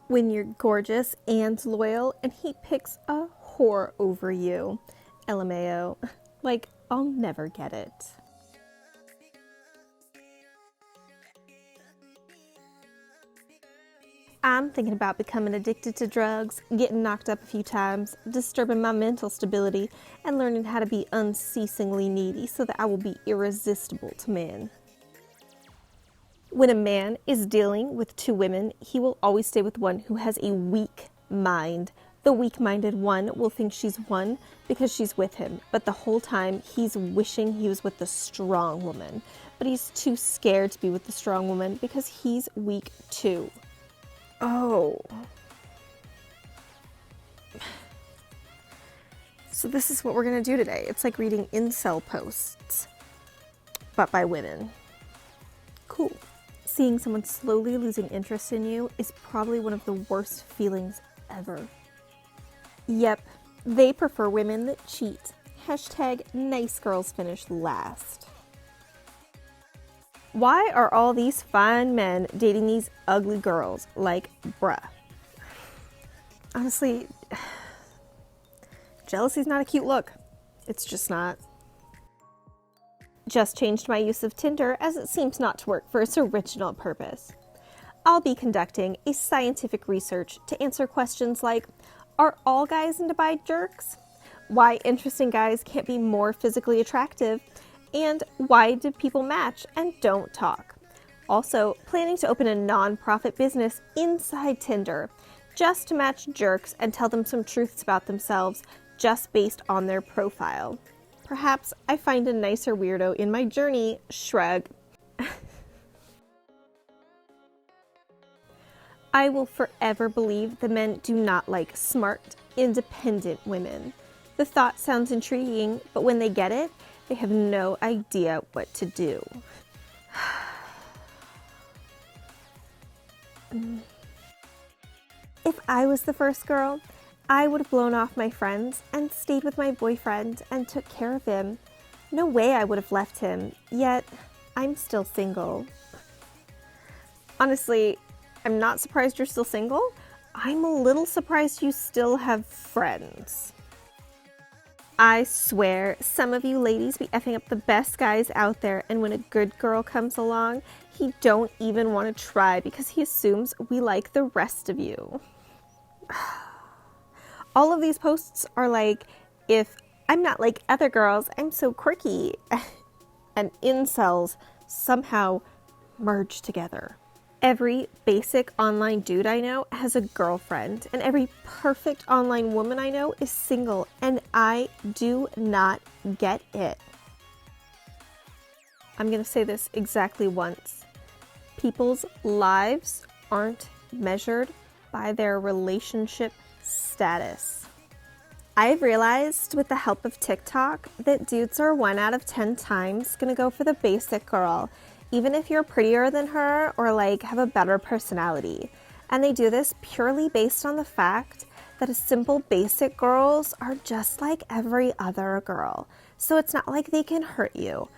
When you're gorgeous and loyal and he picks a whore over you. LMAO. Like, I'll never get it. I'm thinking about becoming addicted to drugs, getting knocked up a few times, disturbing my mental stability, and learning how to be unceasingly needy so that I will be irresistible to men. When a man is dealing with two women, he will always stay with one who has a weak mind. The weak-minded one will think she's won because she's with him, but the whole time he's wishing he was with the strong woman. But he's too scared to be with the strong woman because he's weak too. Oh. So this is what we're going to do today. It's like reading incel posts, but by women. Cool. Seeing someone slowly losing interest in you is probably one of the worst feelings ever. Yep, they prefer women that cheat. Hashtag nice girls finish last. Why are all these fine men dating these ugly girls? Like, bruh. Honestly, jealousy's not a cute look. It's just not. Just changed my use of Tinder as it seems not to work for its original purpose. I'll be conducting a scientific research to answer questions like, are all guys into bi jerks? Why interesting guys can't be more physically attractive? And why do people match and don't talk? Also, planning to open a non-profit business inside Tinder just to match jerks and tell them some truths about themselves just based on their profile. Perhaps I find a nicer weirdo in my journey, shrug. I will forever believe the men do not like smart, independent women. The thought sounds intriguing, but when they get it, they have no idea what to do. If I was the first girl, I would have blown off my friends and stayed with my boyfriend and took care of him. No way I would have left him, yet I'm still single. Honestly, I'm not surprised you're still single. I'm a little surprised you still have friends. I swear, some of you ladies be effing up the best guys out there, and when a good girl comes along, he don't even want to try because he assumes we like the rest of you. All of these posts are like, if I'm not like other girls, I'm so quirky. And incels somehow merge together. Every basic online dude I know has a girlfriend, and every perfect online woman I know is single, and I do not get it. I'm gonna say this exactly once. People's lives aren't measured by their relationship status. I've realized with the help of TikTok that dudes are 1 out of 10 times gonna go for the basic girl, even if you're prettier than her or like have a better personality. And they do this purely based on the fact that a simple basic girls are just like every other girl. So it's not like they can hurt you.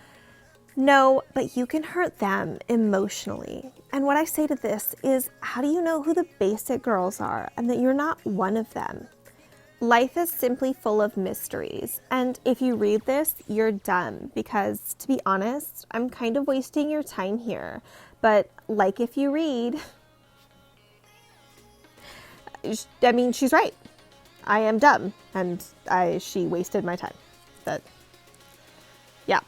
No, but you can hurt them emotionally. And what I say to this is, how do you know who the basic girls are and that you're not one of them? Life is simply full of mysteries, and if you read this, you're dumb, because to be honest, I'm kind of wasting your time here. But like if you read, I mean, she's right. I am dumb, and she wasted my time. Yeah.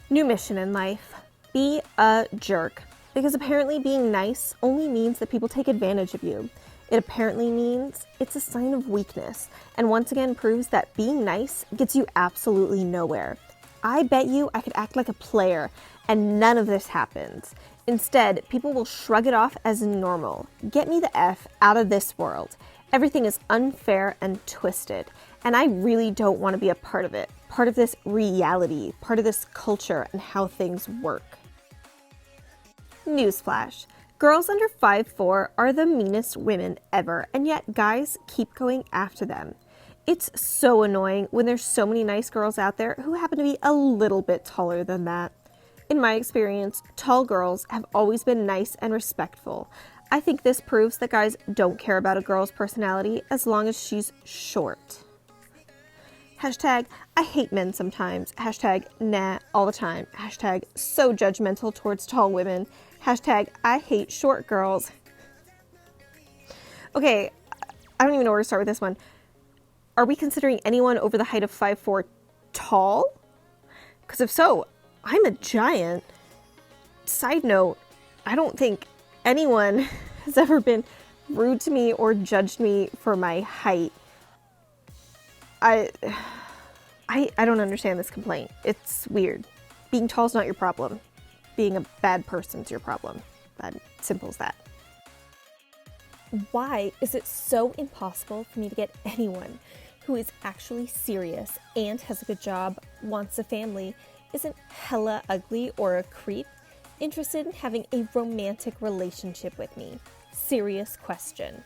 New mission in life. Be a jerk. Because apparently being nice only means that people take advantage of you. It apparently means it's a sign of weakness, and once again proves that being nice gets you absolutely nowhere. I bet you I could act like a player, and none of this happens. Instead, people will shrug it off as normal. Get me the F out of this world. Everything is unfair and twisted, and I really don't want to be a part of it, part of this reality, part of this culture and how things work. Newsflash. Girls under 5'4" are the meanest women ever, and yet guys keep going after them. It's so annoying when there's so many nice girls out there who happen to be a little bit taller than that. In my experience, tall girls have always been nice and respectful. I think this proves that guys don't care about a girl's personality as long as she's short. Hashtag, I hate men sometimes. Hashtag, nah, all the time. Hashtag, so judgmental towards tall women. Hashtag, I hate short girls. Okay, I don't even know where to start with this one. Are we considering anyone over the height of 5'4" tall? Because if so, I'm a giant. Side note, I don't think anyone has ever been rude to me or judged me for my height. I don't understand this complaint. It's weird. Being tall is not your problem. Being a bad person's your problem. Simple as that. Why is it so impossible for me to get anyone who is actually serious and has a good job, wants a family, isn't hella ugly or a creep, interested in having a romantic relationship with me? Serious question.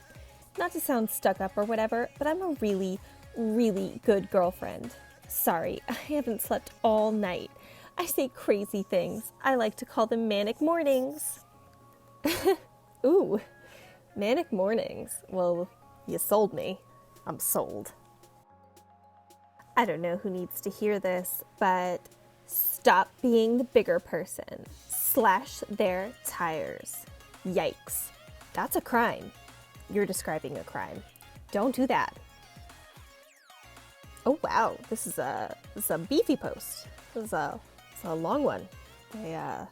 Not to sound stuck up or whatever, but I'm a really, really good girlfriend. Sorry, I haven't slept all night. I say crazy things. I like to call them manic mornings. Ooh, manic mornings. Well, you sold me. I'm sold. I don't know who needs to hear this, but stop being the bigger person. Slash their tires. Yikes. That's a crime. You're describing a crime. Don't do that. Oh wow, this is a beefy post. This is a long one. They're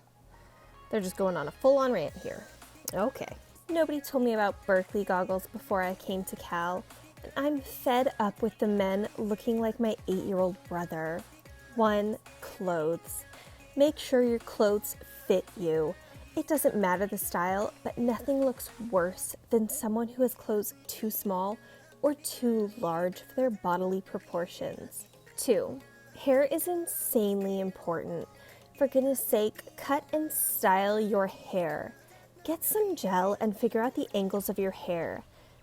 just going on a full-on rant here. Okay. Nobody told me about Berkeley goggles before I came to Cal, and I'm fed up with the men looking like my 8-year-old brother. 1, clothes. Make sure your clothes fit you. It doesn't matter the style, but nothing looks worse than someone who has clothes too small or too large for their bodily proportions. 2, hair is insanely important. For goodness sake, cut and style your hair. Get some gel and figure out the angles of your hair.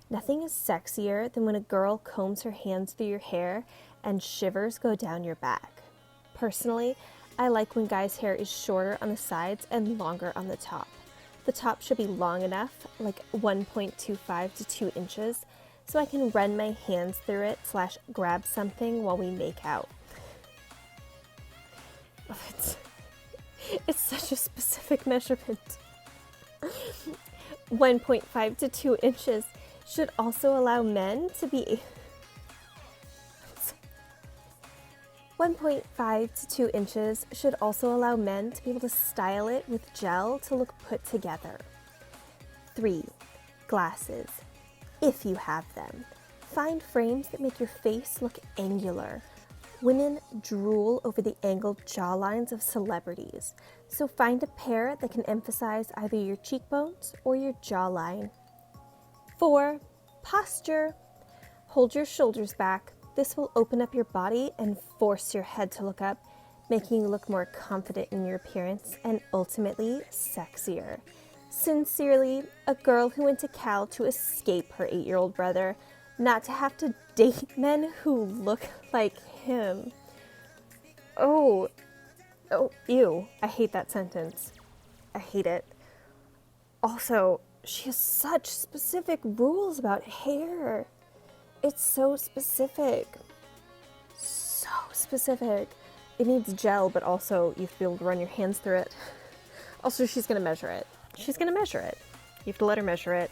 Nothing is sexier than when a girl combs her hands through your hair and shivers go down your back. Personally, I like when guys' hair is shorter on the sides and longer on the top. The top should be long enough, like 1.25 to 2 inches, so I can run my hands through it / grab something while we make out. It's such a specific measurement. 1.5 to 2 inches should also allow men to be 1.5 to 2 inches should also allow men to be able to style it with gel to look put together. 3, glasses, if you have them. Find frames that make your face look angular. Women drool over the angled jawlines of celebrities, so find a pair that can emphasize either your cheekbones or your jawline. 4, posture. Hold your shoulders back. This will open up your body and force your head to look up, making you look more confident in your appearance and ultimately sexier. Sincerely, a girl who went to Cal to escape her 8-year-old brother, not to have to date men who look like him. Oh, ew. I hate that sentence. I hate it. Also, she has such specific rules about hair. It's so specific. So specific. It needs gel, but also you have to be able to run your hands through it. Also, she's going to measure it. She's going to measure it. You have to let her measure it.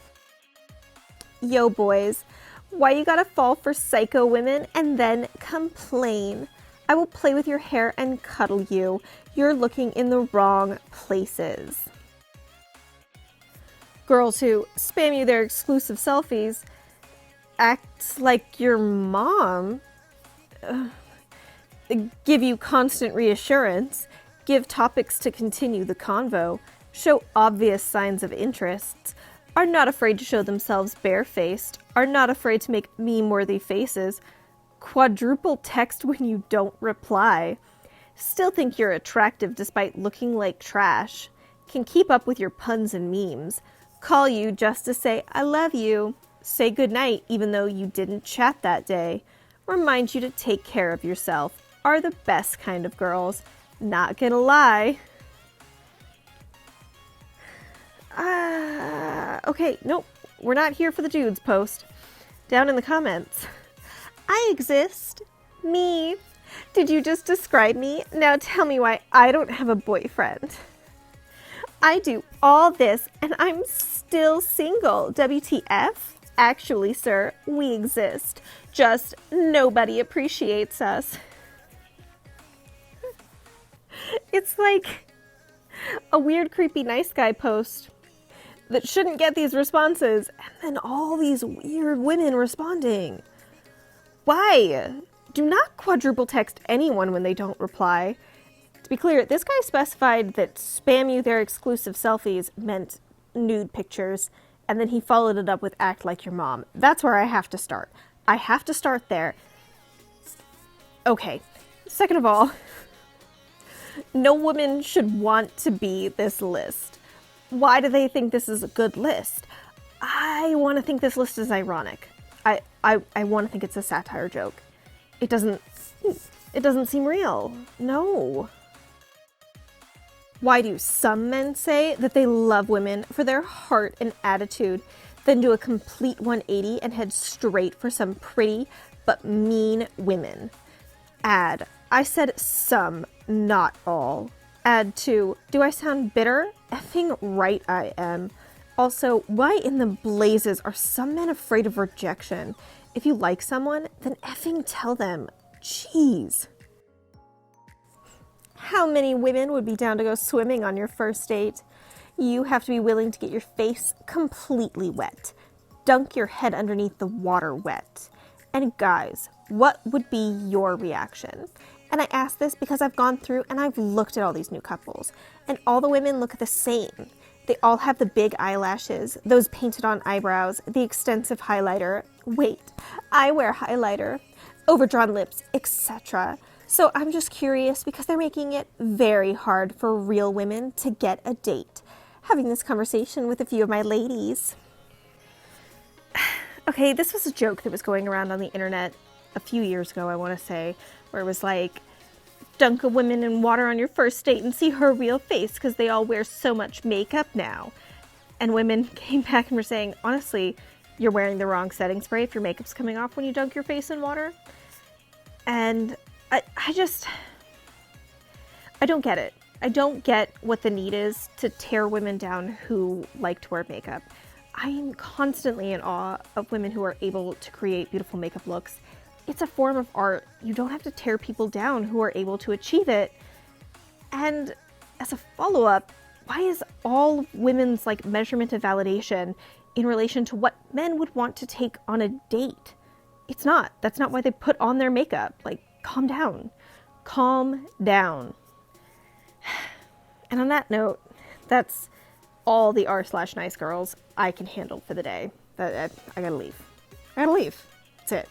Yo, boys. Why you gotta fall for psycho women and then complain? I will play with your hair and cuddle you. You're looking in the wrong places. Girls who spam you their exclusive selfies, act like your mom, give you constant reassurance, give topics to continue the convo, show obvious signs of interest, are not afraid to show themselves barefaced, are not afraid to make meme-worthy faces, quadruple text when you don't reply, still think you're attractive despite looking like trash, can keep up with your puns and memes, call you just to say I love you, say goodnight even though you didn't chat that day, remind you to take care of yourself, are the best kind of girls. Not gonna lie. Okay, nope. We're not here for the dudes post. Down in the comments. I exist. Me. Did you just describe me? Now tell me why I don't have a boyfriend. I do all this and I'm still single. WTF? Actually, sir, we exist. Just nobody appreciates us. It's like a weird, creepy, nice guy post that shouldn't get these responses, and then all these weird women responding. Why? Do not quadruple text anyone when they don't reply. To be clear, this guy specified that spam you their exclusive selfies meant nude pictures, and then he followed it up with act like your mom. That's where I have to start. I have to start there. Okay, second of all, no woman should want to be this list. Why do they think this is a good list? I want to think this list is ironic. I want to think it's a satire joke. It doesn't seem real. No. Why do some men say that they love women for their heart and attitude, then do a complete 180 and head straight for some pretty but mean women? Add, I said some, not all. Add 2, do I sound bitter? Effing right I am. Also, why in the blazes are some men afraid of rejection? If you like someone, then effing tell them. Jeez. How many women would be down to go swimming on your first date? You have to be willing to get your face completely wet. Dunk your head underneath the water wet. And guys, what would be your reaction? And I ask this because I've gone through and I've looked at all these new couples, and all the women look the same. They all have the big eyelashes, those painted on eyebrows, the extensive highlighter. Wait, I wear highlighter, overdrawn lips, etc. So I'm just curious because they're making it very hard for real women to get a date. Having this conversation with a few of my ladies. Okay, this was a joke that was going around on the internet a few years ago, I want to say, where it was like, dunk a woman in water on your first date and see her real face because they all wear so much makeup now. And women came back and were saying, honestly, you're wearing the wrong setting spray if your makeup's coming off when you dunk your face in water. And I don't get it. I don't get what the need is to tear women down who like to wear makeup. I am constantly in awe of women who are able to create beautiful makeup looks. It's a form of art. You don't have to tear people down who are able to achieve it. And as a follow-up, why is all women's measurement of validation in relation to what men would want to take on a date? It's not. That's not why they put on their makeup. Calm down. Calm down. And on that note, that's all the r/Nicegirls I can handle for the day. I gotta leave. That's it.